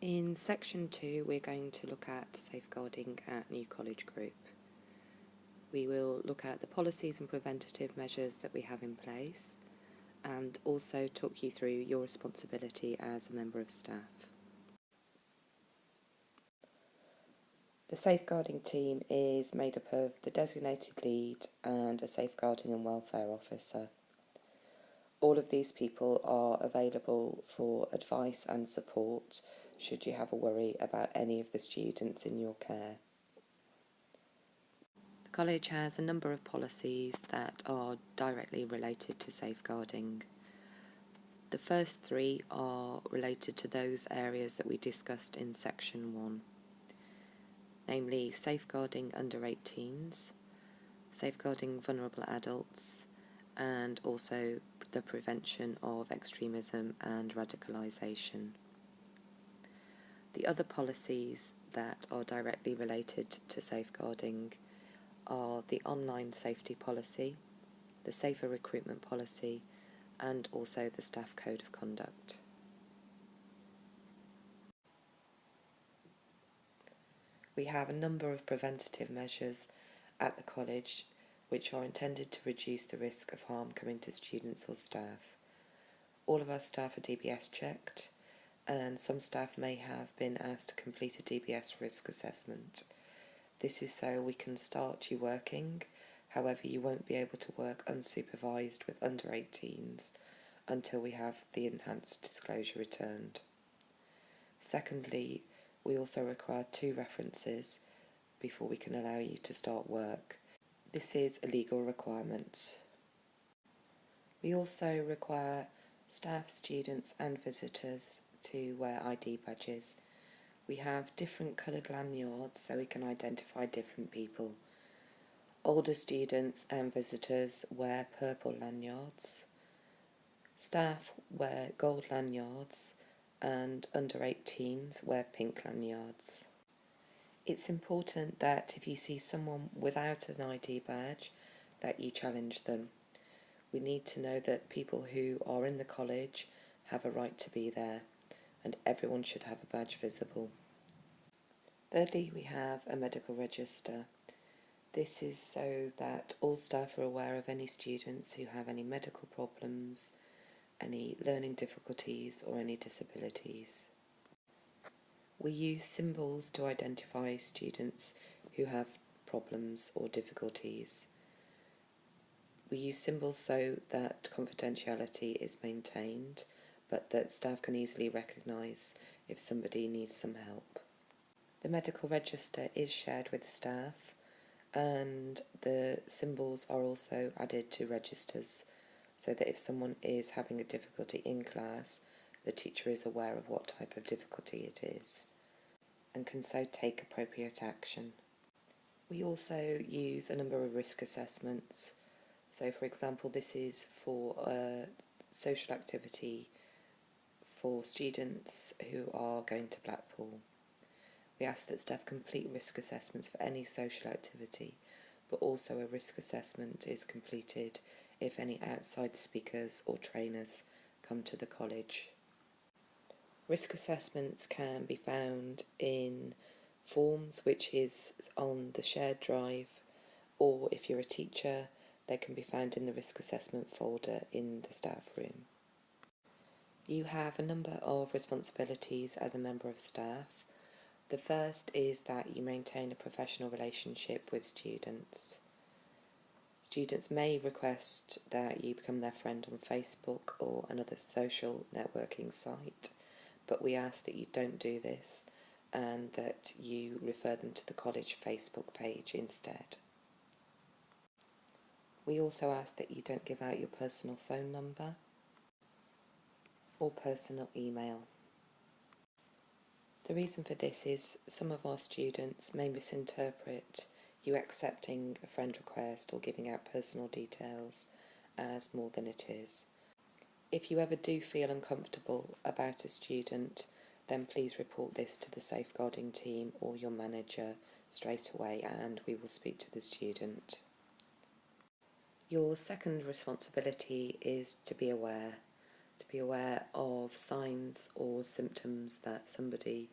In section 2, we're going to look at safeguarding at New College Group. We will look at the policies and preventative measures that we have in place and also talk you through your responsibility as a member of staff. The safeguarding team is made up of the designated lead and a safeguarding and welfare officer. All of these people are available for advice and support should you have a worry about any of the students in your care. The college has a number of policies that are directly related to safeguarding. The first three are related to those areas that we discussed in section 1, namely safeguarding under 18s, safeguarding vulnerable adults, and also the prevention of extremism and radicalisation. The other policies that are directly related to safeguarding are the online safety policy, the safer recruitment policy, and also the staff code of conduct. We have a number of preventative measures at the college which are intended to reduce the risk of harm coming to students or staff. All of our staff are DBS checked, and some staff may have been asked to complete a DBS risk assessment. This is so we can start you working, however you won't be able to work unsupervised with under 18s until we have the enhanced disclosure returned. Secondly, we also require 2 references before we can allow you to start work. This is a legal requirement. We also require staff, students and visitors to wear ID badges. We have different coloured lanyards so we can identify different people. Older students and visitors wear purple lanyards. Staff wear gold lanyards and under 18s wear pink lanyards. It's important that if you see someone without an ID badge, that you challenge them. We need to know that people who are in the college have a right to be there, and everyone should have a badge visible. Thirdly, we have a medical register. This is so that all staff are aware of any students who have any medical problems, any learning difficulties or any disabilities. We use symbols to identify students who have problems or difficulties. We use symbols so that confidentiality is maintained, but that staff can easily recognise if somebody needs some help. The medical register is shared with staff, and the symbols are also added to registers so that if someone is having a difficulty in class, the teacher is aware of what type of difficulty it is and can so take appropriate action. We also use a number of risk assessments. So for example, this is for a social activity for students who are going to Blackpool. We ask that staff complete risk assessments for any social activity, but also a risk assessment is completed if any outside speakers or trainers come to the college. Risk assessments can be found in forms, which is on the shared drive, or if you're a teacher, they can be found in the risk assessment folder in the staff room. You have a number of responsibilities as a member of staff. The first is that you maintain a professional relationship with students. Students may request that you become their friend on Facebook or another social networking site, but we ask that you don't do this and that you refer them to the college Facebook page instead. We also ask that you don't give out your personal phone number or personal email. The reason for this is some of our students may misinterpret you accepting a friend request or giving out personal details as more than it is. If you ever do feel uncomfortable about a student, then please report this to the safeguarding team or your manager straight away and we will speak to the student. Your second responsibility is to be aware. to be aware of signs or symptoms that somebody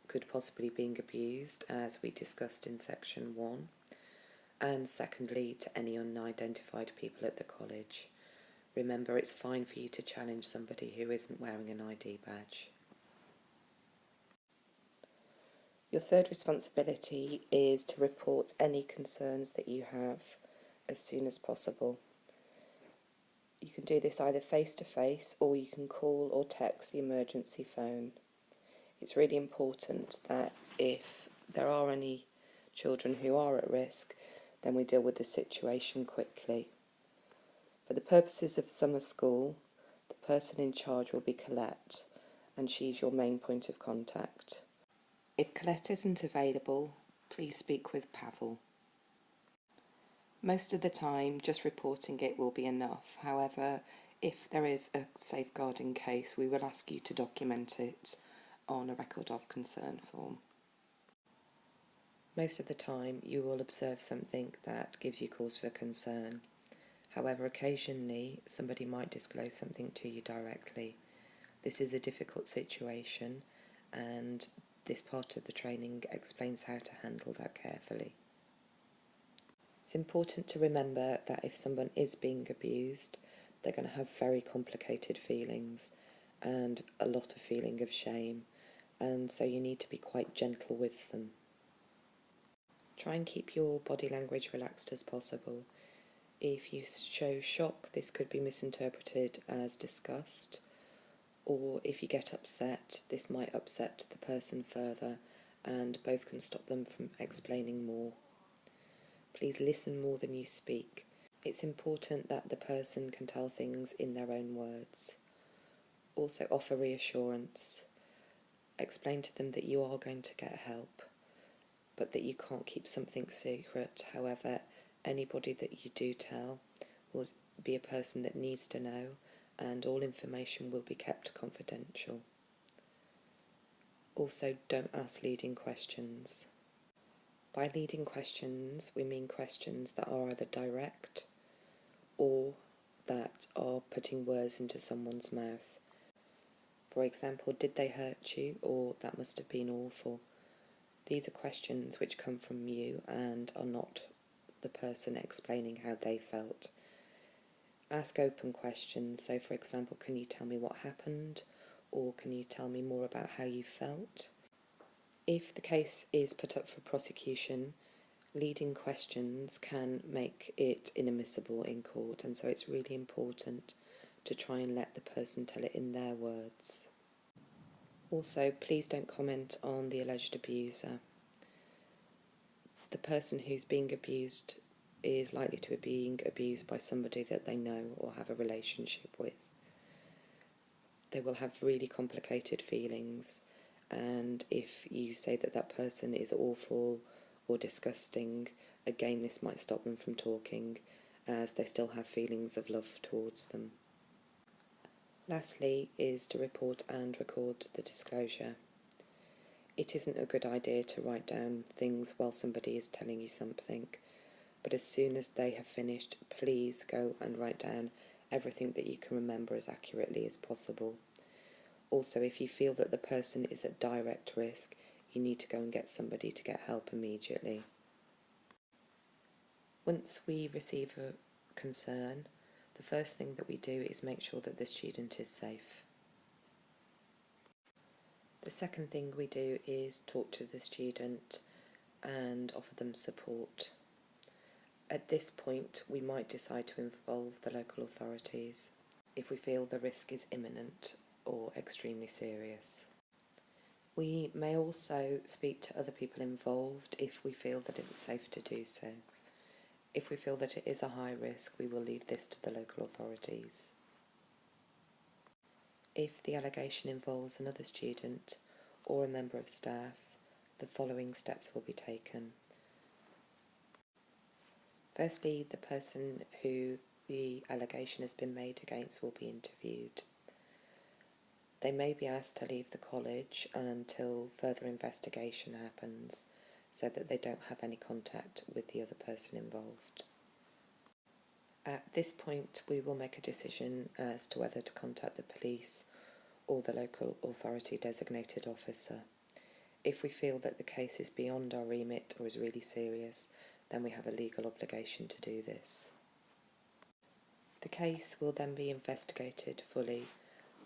could possibly be being abused, as we discussed in section 1, and secondly, to any unidentified people at the college. Remember, it's fine for you to challenge somebody who isn't wearing an ID badge. Your third responsibility is to report any concerns that you have as soon as possible. You can do this either face-to-face or you can call or text the emergency phone. It's really important that if there are any children who are at risk, then we deal with the situation quickly. For the purposes of summer school, the person in charge will be Colette, and she's your main point of contact. If Colette isn't available, please speak with Pavel. Most of the time, just reporting it will be enough. However, if there is a safeguarding case, we will ask you to document it on a record of concern form. Most of the time, you will observe something that gives you cause for concern. However, occasionally, somebody might disclose something to you directly. This is a difficult situation, and this part of the training explains how to handle that carefully. It's important to remember that if someone is being abused, they're going to have very complicated feelings and a lot of feeling of shame, and so you need to be quite gentle with them. Try and keep your body language relaxed as possible. If you show shock, this could be misinterpreted as disgust, or if you get upset, this might upset the person further, and both can stop them from explaining more. Please listen more than you speak. It's important that the person can tell things in their own words. Also offer reassurance. Explain to them that you are going to get help, but that you can't keep something secret. However, anybody that you do tell will be a person that needs to know, and all information will be kept confidential. Also, don't ask leading questions. By leading questions, we mean questions that are either direct or that are putting words into someone's mouth. For example, did they hurt you? Or that must have been awful. These are questions which come from you and are not the person explaining how they felt. Ask open questions. So, for example, can you tell me what happened? Or can you tell me more about how you felt? If the case is put up for prosecution, leading questions can make it inadmissible in court, and so it's really important to try and let the person tell it in their words. Also, please don't comment on the alleged abuser. The person who's being abused is likely to be being abused by somebody that they know or have a relationship with. They will have really complicated feelings, and if you say that that person is awful or disgusting, again this might stop them from talking, as they still have feelings of love towards them. Lastly is to report and record the disclosure. It isn't a good idea to write down things while somebody is telling you something, but as soon as they have finished, please go and write down everything that you can remember as accurately as possible. Also, if you feel that the person is at direct risk, you need to go and get somebody to get help immediately. Once we receive a concern, the first thing that we do is make sure that the student is safe. The second thing we do is talk to the student and offer them support. At this point, we might decide to involve the local authorities if we feel the risk is imminent or extremely serious. We may also speak to other people involved if we feel that it's safe to do so. If we feel that it is a high risk, we will leave this to the local authorities. If the allegation involves another student or a member of staff, the following steps will be taken. Firstly, the person who the allegation has been made against will be interviewed. They may be asked to leave the college until further investigation happens, so that they don't have any contact with the other person involved. At this point, we will make a decision as to whether to contact the police or the local authority designated officer. If we feel that the case is beyond our remit or is really serious, then we have a legal obligation to do this. The case will then be investigated fully,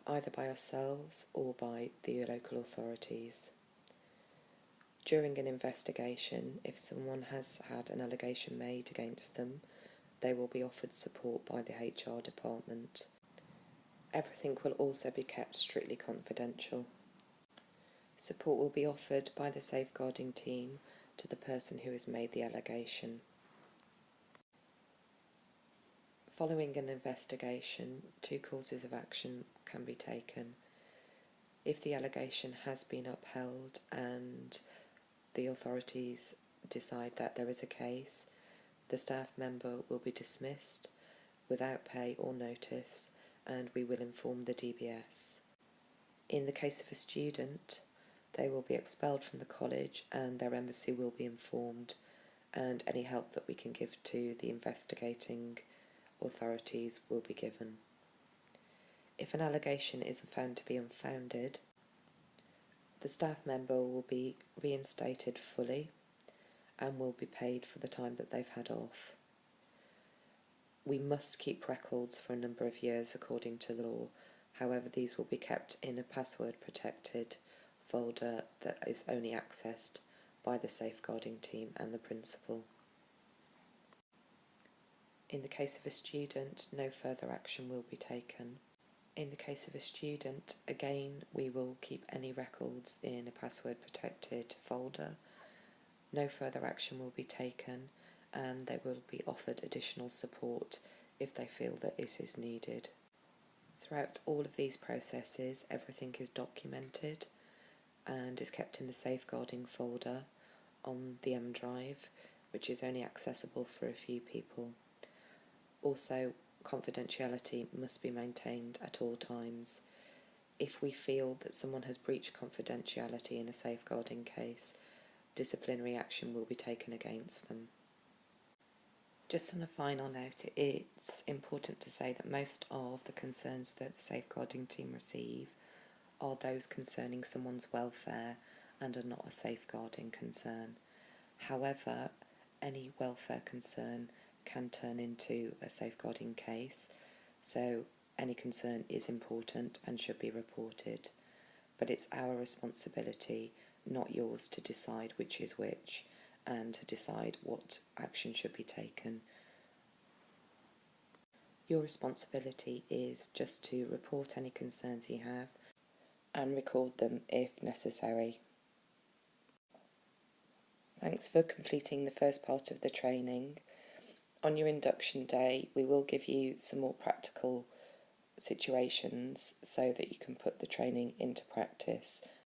either by ourselves or by the local authorities. During an investigation, if someone has had an allegation made against them, they will be offered support by the HR department. Everything will also be kept strictly confidential. Support will be offered by the safeguarding team to the person who has made the allegation. Following an investigation, 2 courses of action can be taken. If the allegation has been upheld and the authorities decide that there is a case, the staff member will be dismissed without pay or notice, and we will inform the DBS. In the case of a student, they will be expelled from the college and their embassy will be informed, and any help that we can give to the investigating authorities will be given. If an allegation is found to be unfounded, the staff member will be reinstated fully and will be paid for the time that they've had off. We must keep records for a number of years according to law. However, these will be kept in a password protected folder that is only accessed by the safeguarding team and the principal. In the case of a student, no further action will be taken. In the case of a student, again, we will keep any records in a password protected folder. No further action will be taken, and they will be offered additional support if they feel that it is needed. Throughout all of these processes, everything is documented and is kept in the safeguarding folder on the M Drive, which is only accessible for a few people. Also, confidentiality must be maintained at all times. If we feel that someone has breached confidentiality in a safeguarding case, disciplinary action will be taken against them. Just on a final note, it's important to say that most of the concerns that the safeguarding team receive are those concerning someone's welfare and are not a safeguarding concern. However, any welfare concern can turn into a safeguarding case, so any concern is important and should be reported. But it's our responsibility, not yours, to decide which is which and to decide what action should be taken. Your responsibility is just to report any concerns you have and record them if necessary. Thanks for completing the first part of the training. On your induction day, we will give you some more practical situations so that you can put the training into practice